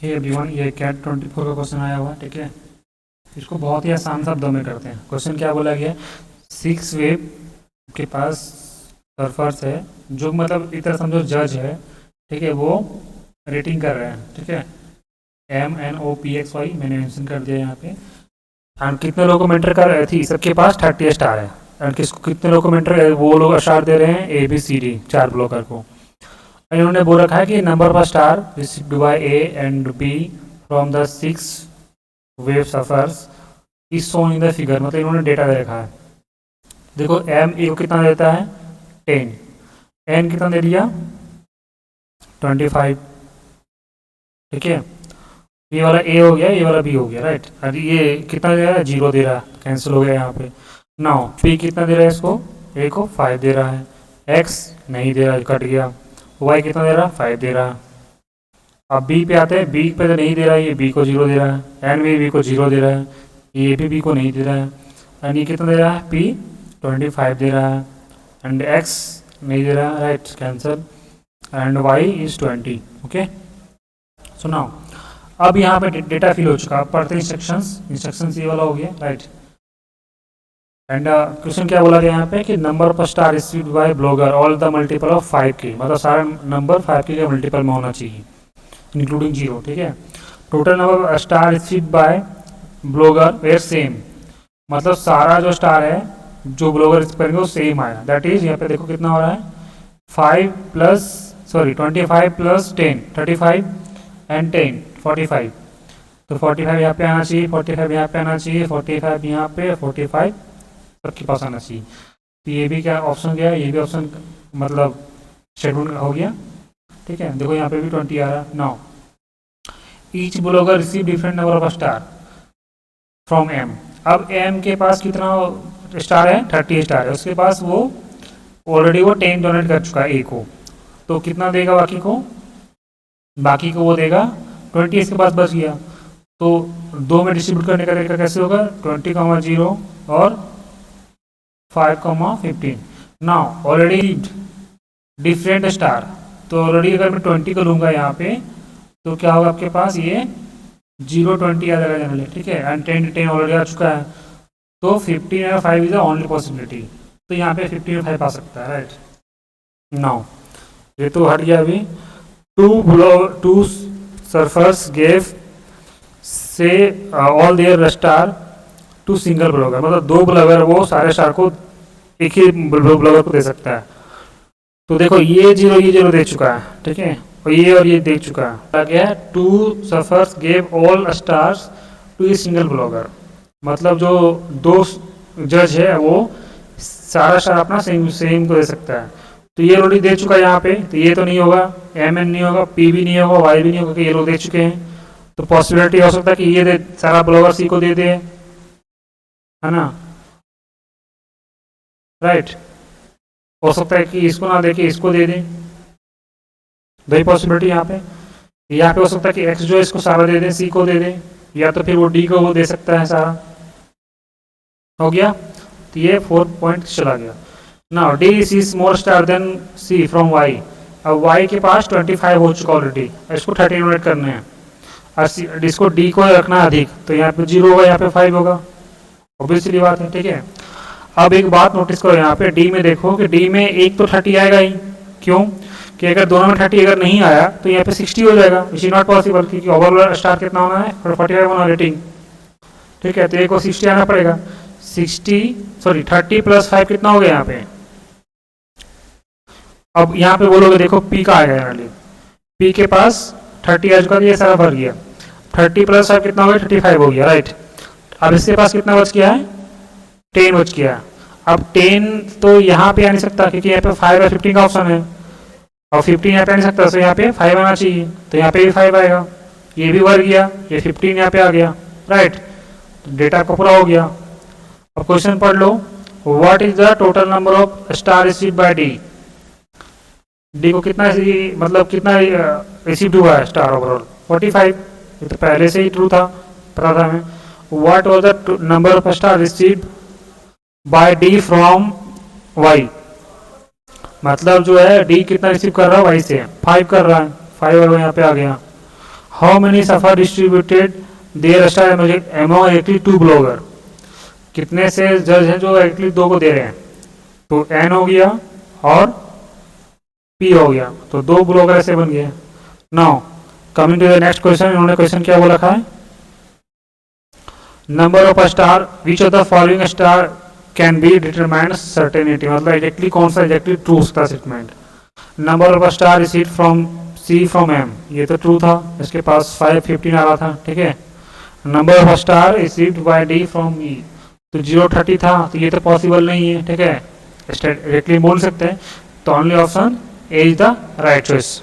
Hey everyone, ये cat 24 का question आया हुआ है। ठीक है, इसको बहुत ही आसान शब्दों में करते हैं। क्वेश्चन क्या बोला गया, 6 वेब के पास सर्फर्स है, जो मतलब इधर समझो जज है। ठीक है, वो रेटिंग कर रहे हैं। ठीक है, MNOPXY मैंने मेंशन कर दिया यहाँ पे। एंड कितने लोगों को मेंटर कर रहे थी, सबके पास 30 स्टार है। एंड किसको कितने लोगों को मेंटर, वो लोग स्टार दे रहे हैं ABCD 4 ब्लॉकर को। इन्होंने बोल रखा है कि number of star received bye A and B from the 6 wave suffers is shown in the figure. मतलब इन्होंने डेटा दे रखा है। देखो MA को कितना देता है 10, N कितना दे दिया 25। ठीक है, ये वाला A हो गया, ये वाला B हो गया, राइट। और ये कितना दे रहा है 0 दे रहा है, कैंसिल हो गया यहाँ पे। नाउ P कितना दे रहा है इसको, A को 5 दे रहा है, X नहीं दे रहा, कट गया। Y कितना दे रहा है 5 दे रहा है। अब B पे आते हैं, B पे तो नहीं दे रहा है, ये B को 0 दे रहा है, N भी B को 0 दे रहा है, ये भी B को नहीं दे रहा है। एंड ये कितना दे रहा है P 25 दे रहा है, एंड X नहीं दे रहा है, right, cancel. And Y is 20। Okay, so now अब यहाँ पे डेटा फिल हो चुका। अब पढ़ते हैं इंस्ट्रक्शंस ये वाला हो गया, राइट। एंड क्वेश्चन क्या बोला गया यहाँ पे कि number of star received by blogger all the multiple of 5 के, मतलब सारा नंबर 5 के मल्टीपल में होना चाहिए इंक्लूडिंग 0। ठीक है, total number of star received by blogger were same, मतलब सारा जो स्टार है जो ब्लॉगर रिसीव करेंगे वो सेम आया। दैट इज यहाँ पे देखो कितना हो रहा है 25 प्लस 10 35 एंड 10 45। तो 45 यहाँ पे आना चाहिए, 45 यहाँ पे आना चाहिए, 45 यहाँ पे, 45 सबके पास आना चाहिए। तो ये भी क्या ऑप्शन गया, ये भी ऑप्शन मतलब शेड्यूल हो गया। ठीक है, देखो यहाँ पे भी 20 आ रहा है। Now each blogger receive different number of star from M। अब M के पास कितना स्टार है 30 स्टार है, उसके पास वो ऑलरेडी वो 10 डोनेट कर चुका है A को, तो कितना देगा बाकी को वो देगा 20 इसके पास बच गया। तो 2 में डिस्ट्रीब्यूट करने का तरीका कैसे होगा, 20,0 और 5,15। नाउ ऑलरेडी डिफरेंट स्टार, तो ऑलरेडी अगर मैं 20 को लूँगा यहाँ पे तो क्या होगा आपके पास, ये 0-20 आ जाएगा जनरली। ठीक है, एंड 10 ऑलरेडी आ चुका है, तो 15 और 5 इज द ओनली पॉसिबिलिटी। तो यहाँ पे 15 और 5 आ सकता है, राइट। नाउ ये तो हट गया अभी। टू सर्फर्स गेव से all their star to single blogger, मतलब 2 ब्लॉगर वो सारे स्टार को एक ही ब्लॉगर को दे सकता है। तो देखो ये 0 दे चुका है, ठीक है, और ये दे चुका है। क्या है, 2 surfers gave all stars to a single blogger, मतलब जो 2 जज है वो सारा स्टार अपना सेम को दे सकता है। तो ये ऑलरेडी दे चुका है यहाँ पे, तो ये तो नहीं होगा, MN नहीं होगा, P भी नहीं होगा, Y भी नहीं होगा, कि ये लोग दे चुके हैं। तो पॉसिबिलिटी हो सकता है कि ये सारा ब्लॉगर C को दे दे, है ना, राइट। हो सकता है कि इसको ना दे के इसको दे दे, 2 पॉसिबिलिटी यहाँ पे हो सकता है कि X जो इसको सारा दे दे, C को दे दे, या तो फिर वो D को वो दे सकता है सारा। हो गया, तो ये 4 पॉइंट चला गया। Now D is more star than C from Y। अब Y के पास 25 हो चुका ऑलरेडी, इसको 30 डोनेट करने हैं, और इसको D को रखना है अधिक, तो यहाँ पे 0 होगा, यहाँ पे 5 होगा, ऑब्वियसली बात है। ठीक है, अब एक बात नोटिस करो, यहाँ पे D में देखो कि D में एक तो 30 आएगा ही, क्यों कि अगर दोनों में 30 अगर नहीं आया तो यहाँ पे 60 हो जाएगा, विच इज नॉट पॉसिबल, क्योंकि ओवरऑल स्टार कितना होना है 45 होना रेटिंग। ठीक है, तो एक को 60 आना पड़ेगा, 30 प्लस 5 कितना हो गया यहाँ पे। अब यहाँ पे बोलोगे देखो P का आएगा, P के पास 30 आ चुका, ये सारा भर गया, 30 प्लस 5 कितना हो गया 35 हो गया, राइट। अब इसके पास कितना बच गया है 10 बच गया। अब 10 तो यहाँ पे आ नहीं सकता, क्योंकि यहाँ पे 5 और 15 का ऑप्शन है, और 15 यहाँ पे आ नहीं सकता, तो यहाँ पे 5 आना चाहिए, तो यहाँ पे भी 5 आएगा, ये भी भर गया, ये 15 यहाँ पे आ गया, राइट। डेटा का पूरा हो गया। अब क्वेश्चन पढ़ लो, what is the total number of star received by D को कितना मतलब कितना रिसीव्ड हुआ है स्टार ओवरऑल 45। ये तो पहले से ही ट्रू था, पता था हमें। What was the number of star received by D from Y, मतलब जो है डी कितना रिसीव कर रहा है वाई से, 5 कर रहा है, 5 और यहाँ पे आ गया। How many surfer distributed their star among actually 2 blogger, कितने से जज हैं जो एक्चुअली 2 को दे रहे हैं, तो एन हो गया और पी हो गया, तो 2 ब्लॉगर ऐसे बन गए। Now coming to the next question, इन्होंने क्वेश्चन क्या बोला रखा है, number of star which of the following star can be determined certainty, मतलब एग्जैक्टली कौन सा एग्जैक्टली ट्रू था statement. Number of star receive from C from M, ये तो ट्रू था, इसके पास 515 आ रहा था, ठीक है। Number of star received by D from E, तो 030 था, तो ये तो पॉसिबल नहीं है, ठीक है, डायरेक्टली बोल सकते हैं, तो only option A is the right choice.